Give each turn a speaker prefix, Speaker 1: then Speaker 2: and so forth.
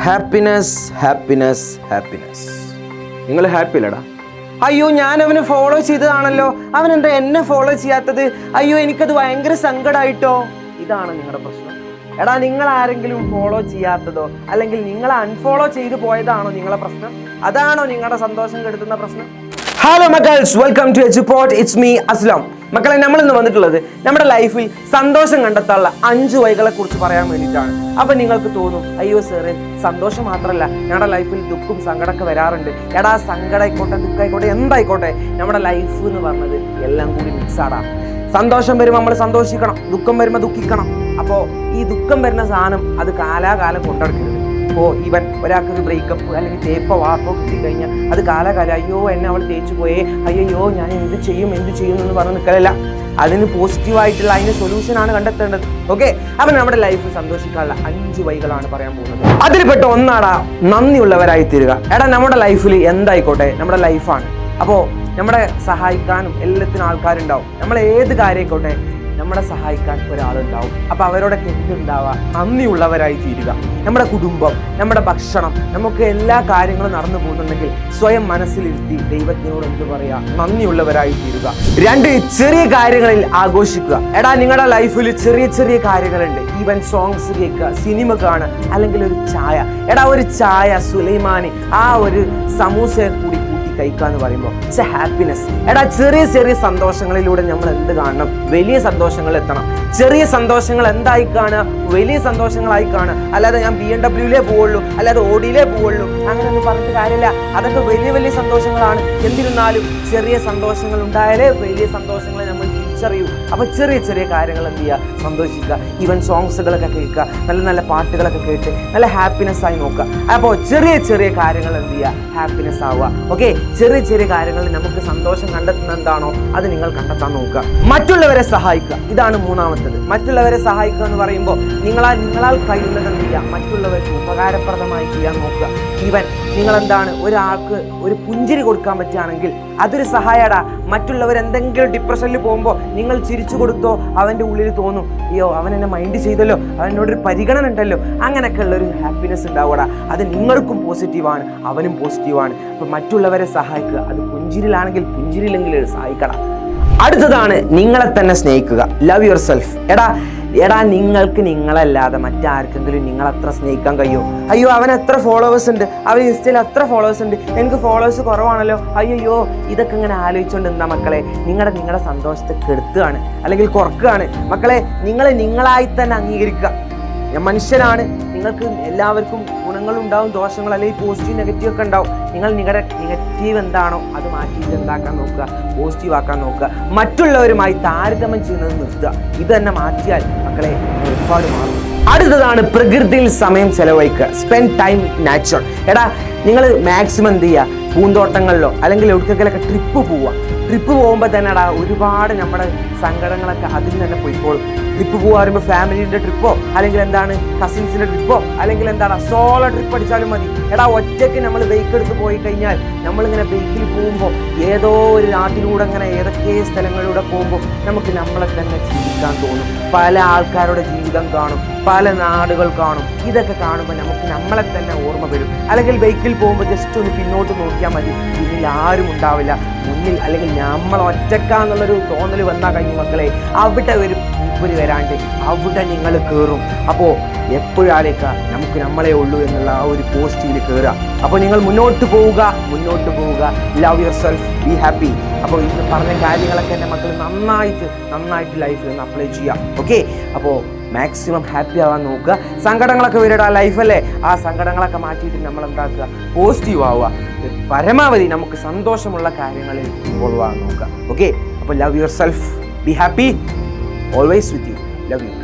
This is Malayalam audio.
Speaker 1: Happiness happiness happiness. നിങ്ങൾ ഹാപ്പി അല്ലടാ? അയ്യോ, ഞാൻ അവന് ഫോളോ ചെയ്തതാണല്ലോ, അവൻ എന്താ എന്നെ ഫോളോ ചെയ്യാത്തത്? അയ്യോ, എനിക്കത് ഭയങ്കര സങ്കടമായിട്ടോ. ഇതാണ് നിങ്ങളുടെ പ്രശ്നം. എടാ, നിങ്ങൾ ആരെങ്കിലും ഫോളോ ചെയ്യാത്തതോ അല്ലെങ്കിൽ നിങ്ങൾ അൺഫോളോ ചെയ്തു പോയതാണോ നിങ്ങളെ പ്രശ്നം? അതാണോ നിങ്ങളുടെ സന്തോഷം കെടുത്തുന്ന പ്രശ്നം? ഹലോ മക്കൾസ്, welcome to Eduport. It's me Aslam. മക്കളെ, നമ്മളിന്ന് വന്നിട്ടുള്ളത് നമ്മുടെ ലൈഫിൽ സന്തോഷം കണ്ടെത്താനുള്ള 5 വഴികളെ കുറിച്ച് പറയാൻ വേണ്ടിയിട്ടാണ്. അപ്പൊ നിങ്ങൾക്ക് തോന്നും, അയ്യോ സാറേ, സന്തോഷം മാത്രമല്ല ഞങ്ങളുടെ ലൈഫിൽ ദുഃഖം സങ്കടമൊക്കെ വരാറുണ്ട്. എടാ, സങ്കടമായിക്കോട്ടെ ദുഃഖമായിക്കോട്ടെ എന്തായിക്കോട്ടെ, നമ്മുടെ ലൈഫ് എന്ന് പറഞ്ഞത് എല്ലാം കൂടി മിക്സാടാ. സന്തോഷം വരുമ്പോൾ നമ്മൾ സന്തോഷിക്കണം, ദുഃഖം വരുമ്പോൾ ദുഃഖിക്കണം. അപ്പോൾ ഈ ദുഃഖം വരുന്ന സാധനം അത് കാലാകാലം കൊണ്ടെടുക്കരുത്. ഇപ്പോൾ ഈവൻ ഒരാൾക്കൊരു ബ്രേക്കപ്പ് അല്ലെങ്കിൽ തേപ്പോ വാർപ്പോ കിട്ടിക്കഴിഞ്ഞാൽ അത് കാലാകാലം അയ്യോ എന്നെ അവൾ തേച്ചു പോയേ, അയ്യോ ഞാൻ എന്ത് ചെയ്യും എന്ന് പറഞ്ഞ് നിൽക്കലല്ല. അതിന് പോസിറ്റീവായിട്ടുള്ള അതിന് സൊല്യൂഷനാണ് കണ്ടെത്തേണ്ടത്. ഓക്കെ, അപ്പം നമ്മുടെ ലൈഫ് സന്തോഷിക്കാനുള്ള 5 വഴികളാണ് പറയാൻ പോകുന്നത്. അതിൽപ്പെട്ട ഒന്നാടാ നന്ദിയുള്ളവരായി തീരുക. എടാ, നമ്മുടെ ലൈഫിൽ എന്തായിക്കോട്ടെ നമ്മുടെ ലൈഫാണ്. അപ്പോൾ നമ്മളെ സഹായിക്കാനും എല്ലാത്തിനും ആൾക്കാരുണ്ടാവും. നമ്മൾ ഏത് കാര്യമായിക്കോട്ടെ നമ്മളെ സഹായിക്കാൻ ഒരാളുണ്ടാവും. അപ്പോൾ അവരോടൊക്കെ എന്തുണ്ടാവുക, നന്ദിയുള്ളവരായി തീരുക. നമ്മുടെ കുടുംബം, നമ്മുടെ ഭക്ഷണം, നമുക്ക് എല്ലാ കാര്യങ്ങളും നടന്നു പോകുന്നുണ്ടെങ്കിൽ സ്വയം മനസ്സിലിരുത്തി ദൈവത്തിനോട് എന്ത് പറയുക, നന്ദിയുള്ളവരായി തീരുക. 2, ചെറിയ കാര്യങ്ങളിൽ ആഘോഷിക്കുക. എടാ, നിങ്ങളുടെ ലൈഫിൽ ചെറിയ ചെറിയ കാര്യങ്ങളുണ്ട്. ഈവൻ സോങ്സ് കേൾക്കുക, സിനിമ കാണുക, അല്ലെങ്കിൽ ഒരു ചായ. എടാ, ഒരു ചായ സുലൈമാനി ആ ഒരു സമൂസയെ കൂടി കഴിക്കാന്ന് പറയുമ്പോൾ ഇറ്റ്സ് എ ഹാപ്പിനെസ്. എടാ, ചെറിയ ചെറിയ സന്തോഷങ്ങളിലൂടെ നമ്മൾ എന്ത് കാണണം, വലിയ സന്തോഷങ്ങൾ എത്തണം. ചെറിയ സന്തോഷങ്ങൾ എന്തായി കാണുക, വലിയ സന്തോഷങ്ങളായി കാണുക. അല്ലാതെ ഞാൻ BMW പോവുള്ളൂ, അല്ലാതെ ഓടിയിലേ പോവുള്ളൂ അങ്ങനെയൊന്നും പറഞ്ഞിട്ട് കാര്യമില്ല. അതൊക്കെ വലിയ വലിയ സന്തോഷങ്ങളാണ്. എന്നിരുന്നാലും ചെറിയ സന്തോഷങ്ങൾ ഉണ്ടായാലേ വലിയ സന്തോഷങ്ങളെ നമ്മൾ തിരിച്ചറിയൂ. അപ്പോൾ ചെറിയ ചെറിയ കാര്യങ്ങൾ എന്ത് ചെയ്യുക, സന്തോഷിക്കുക. ഈവൻ സോങ്സുകളൊക്കെ കേൾക്കുക, നല്ല നല്ല പാട്ടുകളൊക്കെ കേട്ട് നല്ല ഹാപ്പിനെസ് ആയി നോക്കുക. അപ്പോൾ ചെറിയ ചെറിയ കാര്യങ്ങൾ എന്ത് ചെയ്യുക, ഹാപ്പിനെസ് ആവുക. ഓക്കെ, ചെറിയ ചെറിയ കാര്യങ്ങളിൽ നമുക്ക് സന്തോഷം കണ്ടെത്തുന്ന എന്താണോ അത് നിങ്ങൾ കണ്ടെത്താൻ നോക്കുക. മറ്റുള്ളവരെ സഹായിക്കുക, ഇതാണ് 3ാമത്തേത്. മറ്റുള്ളവരെ സഹായിക്കുക എന്ന് പറയുമ്പോൾ നിങ്ങളാൽ കഴിയുന്നത് എന്ത് ചെയ്യുക, മറ്റുള്ളവർക്ക് ഉപകാരപ്രദമായി ചെയ്യാൻ നോക്കുക. ഈവൻ നിങ്ങളെന്താണ് ഒരാൾക്ക് ഒരു പുഞ്ചിരി കൊടുക്കാൻ പറ്റുകയാണെങ്കിൽ അതൊരു സഹായടാ. മറ്റുള്ളവർ എന്തെങ്കിലും ഡിപ്രഷനിൽ പോകുമ്പോൾ നിങ്ങൾ ചിരിച്ചു കൊടുത്തോ, അവൻ്റെ ഉള്ളിൽ തോന്നും, അയ്യോ അവൻ എന്നെ മൈൻഡ് ചെയ്തല്ലോ, അവനോടൊരു പരിഗണന ഉണ്ടല്ലോ, അങ്ങനെയൊക്കെ ഉള്ളൊരു ഹാപ്പിനെസ് ഉണ്ടാവൂടാ. അത് നിങ്ങൾക്കും പോസിറ്റീവാണ്, അവനും പോസിറ്റീവാണ്. അപ്പം മറ്റുള്ളവരെ സഹായിക്കുക. അത് പുഞ്ചിരിയിലാണെങ്കിൽ പുഞ്ചിരിയിലെങ്കിലും സഹായിക്കണം. അടുത്തതാണ് നിങ്ങളെ തന്നെ സ്നേഹിക്കുക. Love your self. എടാ, നിങ്ങൾക്ക് നിങ്ങളല്ലാതെ മറ്റാർക്കെങ്കിലും നിങ്ങളത്ര സ്നേഹിക്കാൻ കഴിയുമോ? അയ്യോ, അവൻ എത്ര ഫോളോവേഴ്സ് ഉണ്ട്, അവൻ ഇൻസ്റ്റയിൽ എത്ര ഫോളോവേഴ്സ് ഉണ്ട്, എനിക്ക് ഫോളോവേഴ്സ് കുറവാണല്ലോ, അയ്യോ. ഇതൊക്കെ ഇങ്ങനെ ആലോചിച്ചുകൊണ്ട് എന്താ മക്കളെ, നിങ്ങളുടെ സന്തോഷത്തെ കെടുത്തുകയാണ് അല്ലെങ്കിൽ കുറക്കുകയാണ്. മക്കളെ, നിങ്ങളായി തന്നെ അംഗീകരിക്കുക. ഞാൻ മനുഷ്യനാണ്, നിങ്ങൾക്ക് എല്ലാവർക്കും ഗുണങ്ങളുണ്ടാവും, ദോഷങ്ങൾ അല്ലെങ്കിൽ പോസിറ്റീവ് നെഗറ്റീവ് ഒക്കെ ഉണ്ടാവും. നിങ്ങളുടെ നെഗറ്റീവ് എന്താണോ അത് മാറ്റിയിട്ട് എന്താക്കാൻ നോക്കുക, പോസിറ്റീവ് ആക്കാൻ നോക്കുക. മറ്റുള്ളവരുമായി താരതമ്യം ചെയ്യുന്നത് നിർത്തുക. ഇത് തന്നെ മാറ്റിയാൽ മക്കളെ ഒരുപാട് മാറും. അടുത്തതാണ് പ്രകൃതിയിൽ സമയം ചെലവഴിക്കുക. Spend time natural. എടാ, നിങ്ങൾ മാക്സിമം എന്ത് ചെയ്യുക, പൂന്തോട്ടങ്ങളിലോ അല്ലെങ്കിൽ എവിടേക്കെങ്കിലൊക്കെ ട്രിപ്പ് പോവുക. ട്രിപ്പ് പോകുമ്പോൾ തന്നെ എടാ ഒരുപാട് നമ്മുടെ സങ്കടങ്ങളൊക്കെ അതിൽ തന്നെ പോയിക്കോളും. ട്രിപ്പ് പോകാൻ പറയുമ്പോൾ ഫാമിലിൻ്റെ ട്രിപ്പോ അല്ലെങ്കിൽ എന്താണ് കസിൻസിൻ്റെ ട്രിപ്പോ അല്ലെങ്കിൽ എന്താണ് സോളോ ട്രിപ്പ് അടിച്ചാലും മതി. എടാ, ഒറ്റയ്ക്ക് നമ്മൾ ബൈക്ക് എടുത്ത് പോയി കഴിഞ്ഞാൽ നമ്മളിങ്ങനെ ബൈക്കിൽ പോകുമ്പോൾ ഏതോ ഒരു നാട്ടിലൂടെ അങ്ങനെ ഏതൊക്കെ സ്ഥലങ്ങളിലൂടെ പോകുമ്പോൾ നമുക്ക് നമ്മളെ തന്നെ ചിന്തിക്കാൻ തോന്നും. പല ആൾക്കാരുടെ ജീവിതം കാണും, പല നാടുകൾ കാണും. ഇതൊക്കെ കാണുമ്പോൾ നമുക്ക് നമ്മളെ തന്നെ ഓർമ്മ വരും. അല്ലെങ്കിൽ ബൈക്കിൽ പോകുമ്പോൾ ജസ്റ്റ് ഒന്ന് പിന്നോട്ട് നോക്കിയാൽ മതി, പിന്നിൽ ആരും ഉണ്ടാവില്ല, മുന്നിൽ അല്ലെങ്കിൽ നമ്മൾ ഒറ്റക്കാന്നുള്ളൊരു തോന്നൽ വന്നാൽ കഴിഞ്ഞു മക്കളെ, അവിടെ ഒരു ഊപ്പര് വരാണ്ട് അവിടെ നിങ്ങൾ കയറും. അപ്പോൾ എപ്പോഴാലേക്കാ നമുക്ക് നമ്മളെ ഉള്ളൂ എന്നുള്ള ആ ഒരു പോസിറ്റീവിൽ കയറുക. അപ്പോൾ നിങ്ങൾ മുന്നോട്ട് പോവുക. Love your self, be happy. അപ്പോൾ ഇന്ന് പറഞ്ഞ കാര്യങ്ങളൊക്കെ എൻ്റെ മക്കൾ നന്നായിട്ട് ലൈഫിൽ ഒന്ന് അപ്ലൈ ചെയ്യാം. ഓക്കെ, അപ്പോൾ മാക്സിമം ഹാപ്പി ആവാൻ നോക്കുക. സങ്കടങ്ങളൊക്കെ വരിക, ലൈഫല്ലേ, ആ സങ്കടങ്ങളൊക്കെ മാറ്റിയിട്ട് നമ്മൾ എന്താക്കുക, പോസിറ്റീവ് ആവുക. പരമാവധി നമുക്ക് സന്തോഷമുള്ള കാര്യങ്ങളിൽ ഇൻവോൾവ് ആവാൻ നോക്കുക. ഓക്കെ, അപ്പോൾ love your self, be happy, always with you, love you.